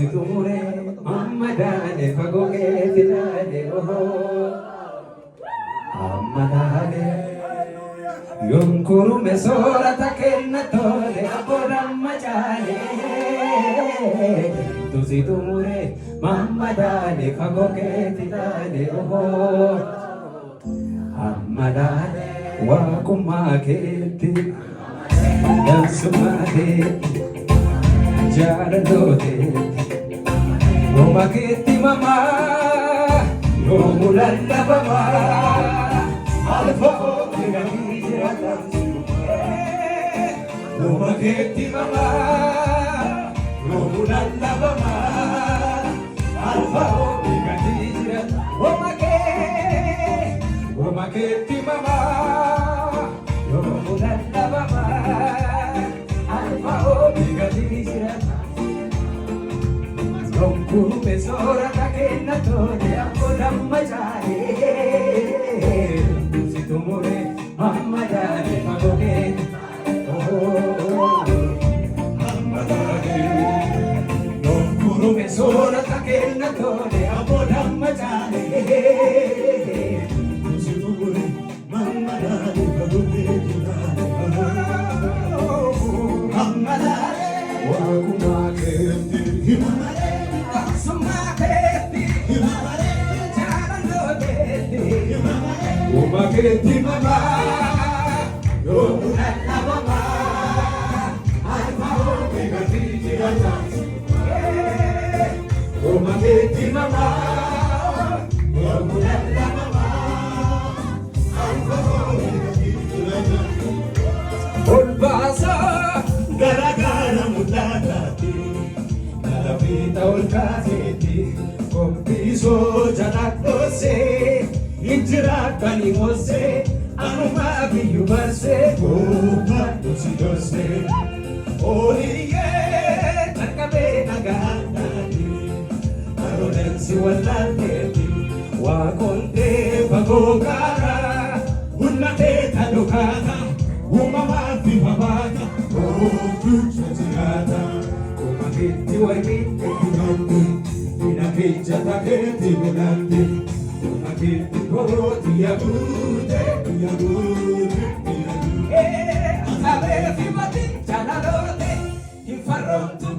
tumure ammadane fagoge tidane ammadane yonkuru mesora takenna tole aboramma jale tumure ammadane fagoge tidane ammadane wakuma keti dansumate Jaradote, Roma Kitty Mama, Romulanda Baba, Alpha Roma Kitty Mama, Romulanda Baba, Alpha Roma Kitty Mama, Romulanda Baba, Alpha Ronkuru mesora takenna tole akodamma jale tumure mamma jale magoge mamma jale Ronkuru mesora takenna tole akodamma jale tumure mamma jale magoge mamma jale wakuma kenti Uma keti mama, yo unalla mama, alma omega tijira. Uma keti mama, yo unalla mama, alma omega tijira. Olbasa garagara mudadati, nalavita olkazeti, kompiso janakose. Injira kani mose, anuma biyu barse, oba dosi dose. Oliye, nakabe nagandati, aronensi walanteti, wakonte pagogara, unate tadokata, umamati mabata, obu chazigata, umagiti waimite kinambi, inakija taketi minambi. Akiti koroti ya bude, asabe fimati chanalote, infarron tu